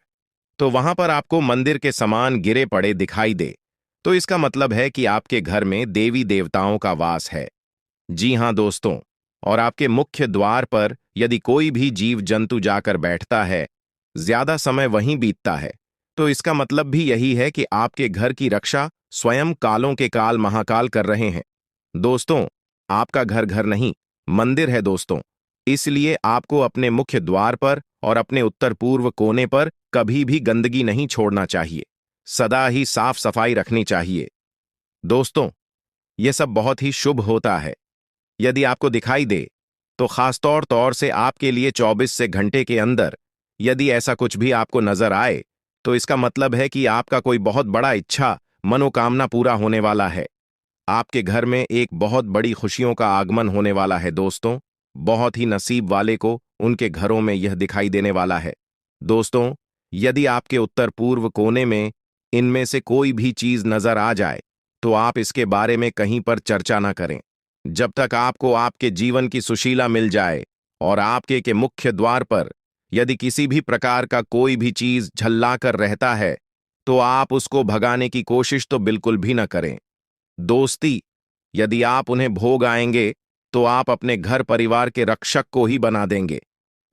तो वहां पर आपको मंदिर के समान गिरे पड़े दिखाई दे, तो इसका मतलब है कि आपके घर में देवी देवताओं का वास है। जी हां दोस्तों, और आपके मुख्य द्वार पर यदि कोई भी जीव जंतु जाकर बैठता है, ज्यादा समय वहीं बीतता है, तो इसका मतलब भी यही है कि आपके घर की रक्षा स्वयं कालों के काल महाकाल कर रहे हैं। दोस्तों, आपका घर घर नहीं, मंदिर है दोस्तों। इसलिए आपको अपने मुख्य द्वार पर और अपने उत्तर पूर्व कोने पर कभी भी गंदगी नहीं छोड़ना चाहिए। सदा ही साफ सफाई रखनी चाहिए। दोस्तों, यह सब बहुत ही शुभ होता है। यदि आपको दिखाई दे, तो खासतौर तौर से आपके लिए 24 से घंटे के अंदर यदि ऐसा कुछ भी आपको नजर आए, तो इसका मतलब है कि आपका कोई बहुत बड़ा इच्छा, मनोकामना पूरा होने वाला है। आपके घर में एक बहुत बड़ी खुशियों का आगमन होने वाला है दोस्तों। बहुत ही नसीब वाले को उनके घरों में यह दिखाई देने वाला है। दोस्तों, यदि आपके उत्तर पूर्व कोने में इनमें से कोई भी चीज नजर आ जाए तो आप इसके बारे में कहीं पर चर्चा ना करें जब तक आपको आपके जीवन की सुशीला मिल जाए। और आपके के मुख्य द्वार पर यदि किसी भी प्रकार का कोई भी चीज झल्लाकर रहता है तो आप उसको भगाने की कोशिश तो बिल्कुल भी न करें। दोस्ती, यदि आप उन्हें भोग आएंगे तो आप अपने घर परिवार के रक्षक को ही बना देंगे,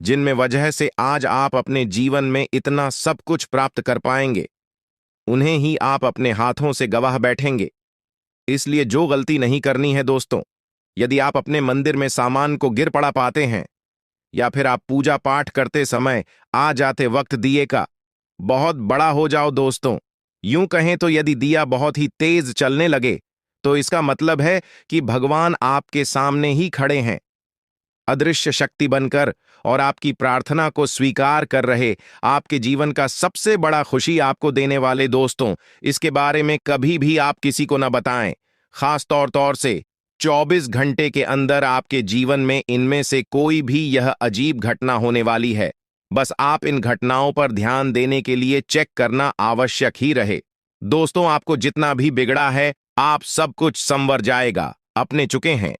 जिनमें वजह से आज आप अपने जीवन में इतना सब कुछ प्राप्त कर पाएंगे। उन्हें ही आप अपने हाथों से गवाह बैठेंगे। इसलिए जो गलती नहीं करनी है दोस्तों, यदि आप अपने मंदिर में सामान को गिर पड़ा पाते हैं या फिर आप पूजा पाठ करते समय आ जाते वक्त दिए का बहुत बड़ा हो जाओ दोस्तों। यूं कहें तो यदि दिया बहुत ही तेज चलने लगे तो इसका मतलब है कि भगवान आपके सामने ही खड़े हैं, अदृश्य शक्ति बनकर, और आपकी प्रार्थना को स्वीकार कर रहे। आपके जीवन का सबसे बड़ा खुशी आपको देने वाले दोस्तों, इसके बारे में कभी भी आप किसी को न बताएं। खास तौर से 24 घंटे के अंदर आपके जीवन में इनमें से कोई भी यह अजीब घटना होने वाली है। बस आप इन घटनाओं पर ध्यान देने के लिए चेक करना आवश्यक ही रहे। दोस्तों, आपको जितना भी बिगड़ा है आप सब कुछ संवर जाएगा, अपने चुके हैं।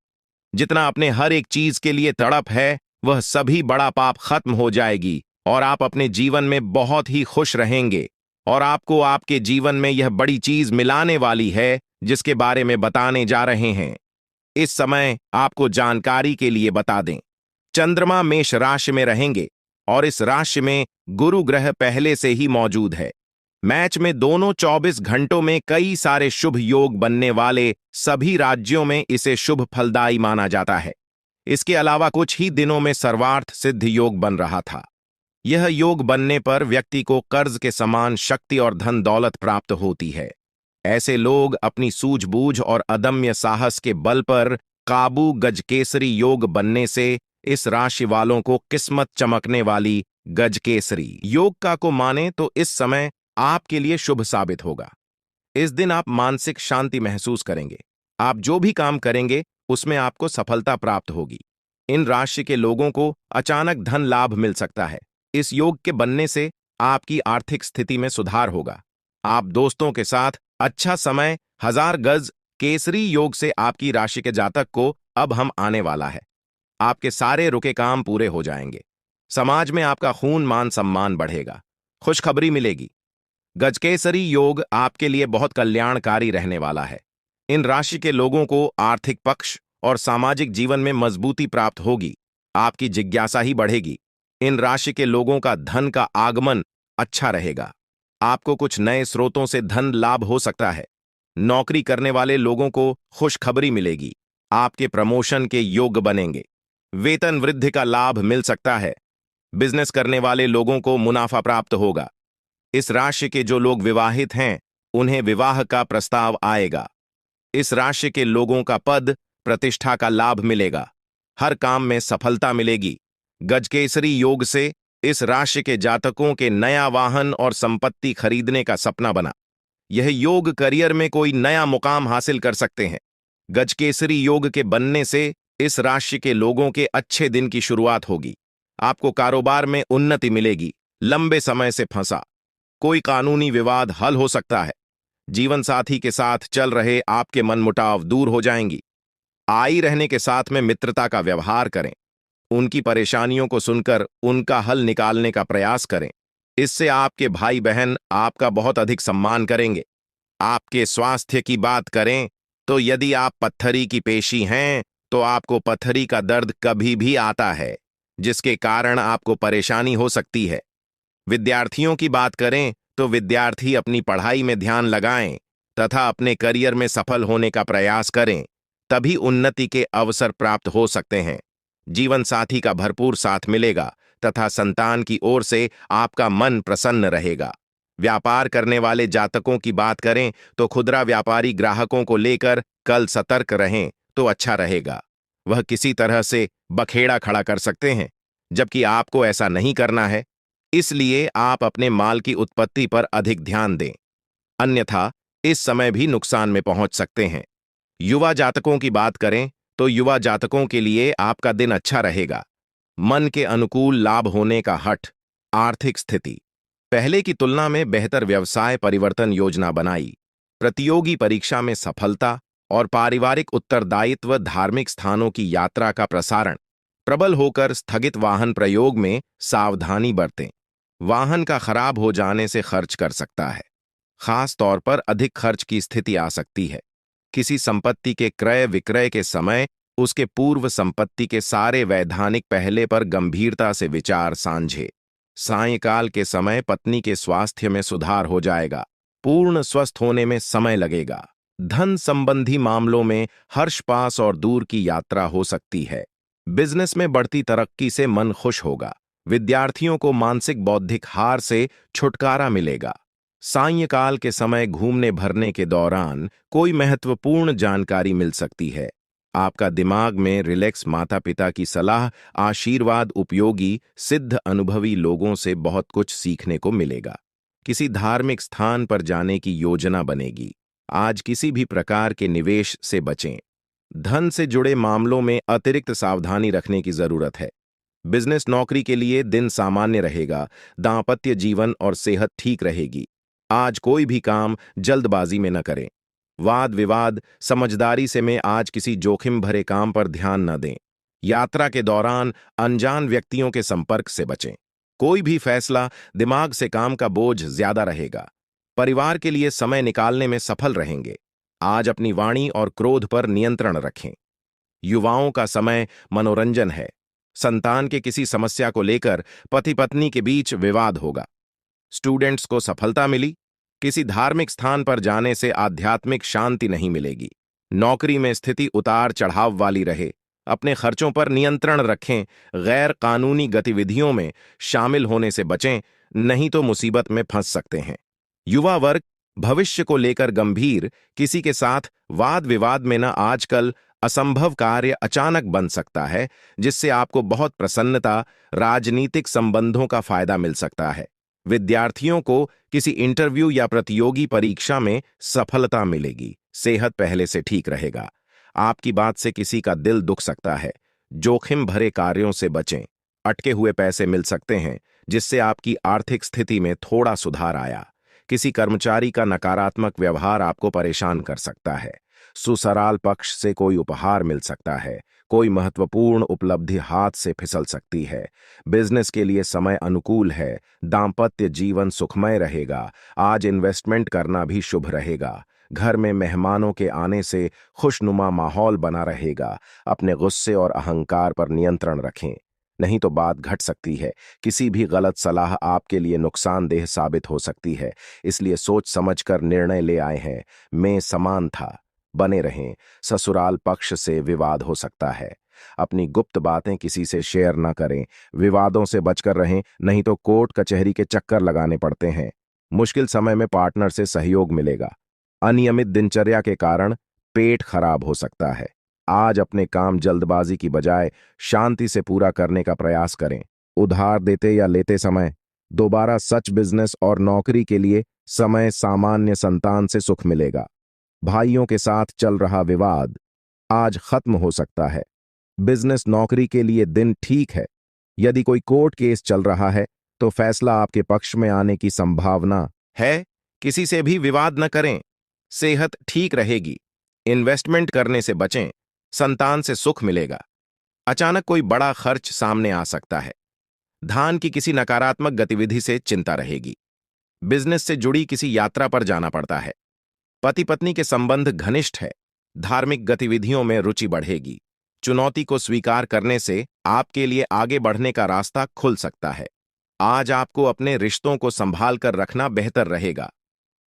जितना अपने हर एक चीज के लिए तड़प है वह सभी बड़ा पाप खत्म हो जाएगी और आप अपने जीवन में बहुत ही खुश रहेंगे। और आपको आपके जीवन में यह बड़ी चीज मिलाने वाली है जिसके बारे में बताने जा रहे हैं। इस समय आपको जानकारी के लिए बता दें, चंद्रमा मेष राशि में रहेंगे और इस राशि में गुरु ग्रह पहले से ही मौजूद है। मैच में दोनों 24 घंटों में कई सारे शुभ योग बनने वाले सभी राज्यों में इसे शुभ फलदायी माना जाता है। इसके अलावा कुछ ही दिनों में सर्वार्थ सिद्ध योग बन रहा था। यह योग बनने पर व्यक्ति को कर्ज के समान शक्ति और धन दौलत प्राप्त होती है। ऐसे लोग अपनी सूझबूझ और अदम्य साहस के बल पर काबू गजकेसरी योग बनने से इस राशि वालों को किस्मत चमकने वाली गजकेसरी योग का को माने तो इस समय आपके लिए शुभ साबित होगा। इस दिन आप मानसिक शांति महसूस करेंगे। आप जो भी काम करेंगे उसमें आपको सफलता प्राप्त होगी। इन राशि के लोगों को अचानक धन लाभ मिल सकता है। इस योग के बनने से आपकी आर्थिक स्थिति में सुधार होगा। आप दोस्तों के साथ अच्छा समय 1000 गज केसरी योग से आपकी राशि के जातक को अब हम आने वाला है। आपके सारे रुके काम पूरे हो जाएंगे। समाज में आपका खून मान सम्मान बढ़ेगा। खुशखबरी मिलेगी। गजकेसरी योग आपके लिए बहुत कल्याणकारी रहने वाला है। इन राशि के लोगों को आर्थिक पक्ष और सामाजिक जीवन में मजबूती प्राप्त होगी। आपकी जिज्ञासा ही बढ़ेगी। इन राशि के लोगों का धन का आगमन अच्छा रहेगा। आपको कुछ नए स्रोतों से धन लाभ हो सकता है। नौकरी करने वाले लोगों को खुशखबरी मिलेगी। आपके प्रमोशन के योग्य बनेंगे। वेतन वृद्धि का लाभ मिल सकता है। बिजनेस करने वाले लोगों को मुनाफा प्राप्त होगा। इस राशि के जो लोग विवाहित हैं उन्हें विवाह का प्रस्ताव आएगा। इस राशि के लोगों का पद प्रतिष्ठा का लाभ मिलेगा। हर काम में सफलता मिलेगी। गजकेसरी योग से इस राशि के जातकों के नया वाहन और संपत्ति खरीदने का सपना बना। यह योग करियर में कोई नया मुकाम हासिल कर सकते हैं। गजकेसरी योग के बनने से इस राशि के लोगों के अच्छे दिन की शुरुआत होगी। आपको कारोबार में उन्नति मिलेगी। लंबे समय से फंसा कोई कानूनी विवाद हल हो सकता है। जीवन साथी के साथ चल रहे आपके मनमुटाव दूर हो जाएंगी। आई रहने के साथ में मित्रता का व्यवहार करें। उनकी परेशानियों को सुनकर उनका हल निकालने का प्रयास करें। इससे आपके भाई बहन आपका बहुत अधिक सम्मान करेंगे। आपके स्वास्थ्य की बात करें तो यदि आप पत्थरी की पेशी हैं तो आपको पत्थरी का दर्द कभी भी आता है, जिसके कारण आपको परेशानी हो सकती है। विद्यार्थियों की बात करें तो विद्यार्थी अपनी पढ़ाई में ध्यान लगाएं तथा अपने करियर में सफल होने का प्रयास करें, तभी उन्नति के अवसर प्राप्त हो सकते हैं। जीवन साथी का भरपूर साथ मिलेगा तथा संतान की ओर से आपका मन प्रसन्न रहेगा। व्यापार करने वाले जातकों की बात करें तो खुदरा व्यापारी ग्राहकों को लेकर कल सतर्क रहें तो अच्छा रहेगा। वह किसी तरह से बखेड़ा खड़ा कर सकते हैं, जबकि आपको ऐसा नहीं करना है। इसलिए आप अपने माल की उत्पत्ति पर अधिक ध्यान दें, अन्यथा इस समय भी नुकसान में पहुंच सकते हैं। युवा जातकों की बात करें तो युवा जातकों के लिए आपका दिन अच्छा रहेगा। मन के अनुकूल लाभ होने का हठ। आर्थिक स्थिति पहले की तुलना में बेहतर व्यवसाय परिवर्तन योजना बनाई। प्रतियोगी परीक्षा में सफलता और पारिवारिक उत्तरदायित्व। धार्मिक स्थानों की यात्रा का प्रसारण। प्रबल होकर स्थगित वाहन प्रयोग में सावधानी बरतें। वाहन का खराब हो जाने से खर्च कर सकता है। खास तौर पर अधिक खर्च की स्थिति आ सकती है। किसी संपत्ति के क्रय विक्रय के समय उसके पूर्व संपत्ति के सारे वैधानिक पहले पर गंभीरता से विचार सांझे। सायंकाल के समय पत्नी के स्वास्थ्य में सुधार हो जाएगा। पूर्ण स्वस्थ होने में समय लगेगा। धन संबंधी मामलों में हर्ष पास और दूर की यात्रा हो सकती है। बिजनेस में बढ़ती तरक्की से मन खुश होगा। विद्यार्थियों को मानसिक बौद्धिक हार से छुटकारा मिलेगा। सायंकाल के समय घूमने भरने के दौरान कोई महत्वपूर्ण जानकारी मिल सकती है। आपका दिमाग में रिलैक्स। माता पिता की सलाह आशीर्वाद उपयोगी सिद्ध अनुभवी लोगों से बहुत कुछ सीखने को मिलेगा। किसी धार्मिक स्थान पर जाने की योजना बनेगी। आज किसी भी प्रकार के निवेश से बचें। धन से जुड़े मामलों में अतिरिक्त सावधानी रखने की जरूरत है। बिजनेस नौकरी के लिए दिन सामान्य रहेगा। दांपत्य जीवन और सेहत ठीक रहेगी। आज कोई भी काम जल्दबाजी में न करें। वाद विवाद समझदारी से में आज किसी जोखिम भरे काम पर ध्यान न दें। यात्रा के दौरान अनजान व्यक्तियों के संपर्क से बचें। कोई भी फैसला दिमाग से काम का बोझ ज्यादा रहेगा। परिवार के लिए समय निकालने में सफल रहेंगे। आज अपनी वाणी और क्रोध पर नियंत्रण रखें। युवाओं का समय मनोरंजन है। संतान के किसी समस्या को लेकर पति पत्नी के बीच विवाद होगा। स्टूडेंट्स को सफलता मिली। किसी धार्मिक स्थान पर जाने से आध्यात्मिक शांति नहीं मिलेगी। नौकरी में स्थिति उतार चढ़ाव वाली रहे। अपने खर्चों पर नियंत्रण रखें। गैर कानूनी गतिविधियों में शामिल होने से बचें, नहीं तो मुसीबत में फंस सकते हैं। युवा वर्ग भविष्य को लेकर गंभीर। किसी के साथ वाद विवाद में न आजकल असंभव कार्य अचानक बन सकता है, जिससे आपको बहुत प्रसन्नता। राजनीतिक संबंधों का फायदा मिल सकता है। विद्यार्थियों को किसी इंटरव्यू या प्रतियोगी परीक्षा में सफलता मिलेगी। सेहत पहले से ठीक रहेगा। आपकी बात से किसी का दिल दुख सकता है। जोखिम भरे कार्यों से बचें। अटके हुए पैसे मिल सकते हैं, जिससे आपकी आर्थिक स्थिति में थोड़ा सुधार आया। किसी कर्मचारी का नकारात्मक व्यवहार आपको परेशान कर सकता है। ससुराल पक्ष से कोई उपहार मिल सकता है। कोई महत्वपूर्ण उपलब्धि हाथ से फिसल सकती है। बिजनेस के लिए समय अनुकूल है। दांपत्य जीवन सुखमय रहेगा। आज इन्वेस्टमेंट करना भी शुभ रहेगा। घर में मेहमानों के आने से खुशनुमा माहौल बना रहेगा। अपने गुस्से और अहंकार पर नियंत्रण रखें, नहीं तो बात घट सकती है। किसी भी गलत सलाह आपके लिए नुकसानदेह साबित हो सकती है, इसलिए सोच समझकर निर्णय ले आए हैं। मैं समान था, बने रहें। ससुराल पक्ष से विवाद हो सकता है। अपनी गुप्त बातें किसी से शेयर न करें। विवादों से बचकर रहें, नहीं तो कोर्ट कचहरी के चक्कर लगाने पड़ते हैं। मुश्किल समय में पार्टनर से सहयोग मिलेगा। अनियमित दिनचर्या के कारण पेट खराब हो सकता है। आज अपने काम जल्दबाजी की बजाय शांति से पूरा करने का प्रयास करें। उधार देते या लेते समय दोबारा सच। बिजनेस और नौकरी के लिए समय सामान्य। संतान से सुख मिलेगा। भाइयों के साथ चल रहा विवाद आज खत्म हो सकता है। बिजनेस नौकरी के लिए दिन ठीक है। यदि कोई कोर्ट केस चल रहा है तो फैसला आपके पक्ष में आने की संभावना है। किसी से भी विवाद न करें। सेहत ठीक रहेगी। इन्वेस्टमेंट करने से बचें। संतान से सुख मिलेगा। अचानक कोई बड़ा खर्च सामने आ सकता है। धान की किसी नकारात्मक गतिविधि से चिंता रहेगी। बिजनेस से जुड़ी किसी यात्रा पर जाना पड़ता है। पति पत्नी के संबंध घनिष्ठ है। धार्मिक गतिविधियों में रुचि बढ़ेगी। चुनौती को स्वीकार करने से आपके लिए आगे बढ़ने का रास्ता खुल सकता है। आज आपको अपने रिश्तों को संभाल कर रखना बेहतर रहेगा।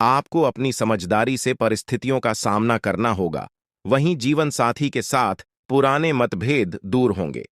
आपको अपनी समझदारी से परिस्थितियों का सामना करना होगा। वहीं जीवन साथी के साथ पुराने मतभेद दूर होंगे।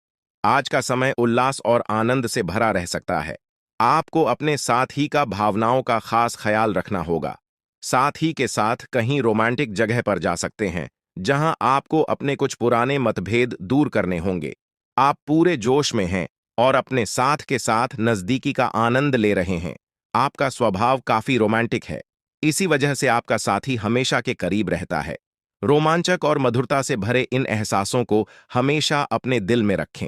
आज का समय उल्लास और आनंद से भरा रह सकता है। आपको अपने साथी का भावनाओं का खास ख्याल रखना होगा। साथी के साथ कहीं रोमांटिक जगह पर जा सकते हैं, जहां आपको अपने कुछ पुराने मतभेद दूर करने होंगे। आप पूरे जोश में हैं और अपने साथ के साथ नजदीकी का आनंद ले रहे हैं। आपका स्वभाव काफी रोमांटिक है। इसी वजह से आपका साथी हमेशा के करीब रहता है। रोमांचक और मधुरता से भरे इन एहसासों को हमेशा अपने दिल में रखें।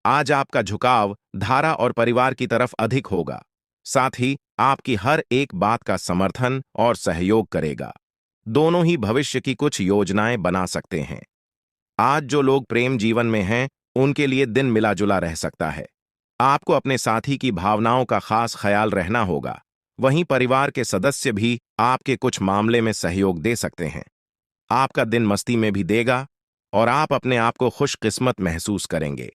आज आपका झुकाव धारा और परिवार की तरफ अधिक होगा। साथ ही आपकी हर एक बात का समर्थन और सहयोग करेगा। दोनों ही भविष्य की कुछ योजनाएं बना सकते हैं। आज जो लोग प्रेम जीवन में हैं, उनके लिए दिन मिला जुला रह सकता है। आपको अपने साथी की भावनाओं का खास ख्याल रहना होगा। वहीं परिवार के सदस्य भी आपके कुछ मामले में सहयोग दे सकते हैं। आपका दिन मस्ती में भी देगा और आप अपने आप को खुशकिस्मत महसूस करेंगे।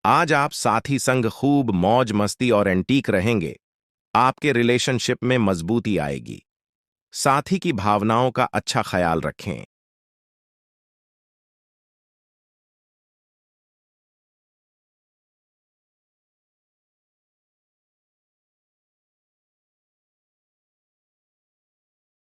आज आप साथी संग खूब मौज मस्ती और एंटीक रहेंगे। आपके रिलेशनशिप में मजबूती आएगी। साथी की भावनाओं का अच्छा ख्याल रखें।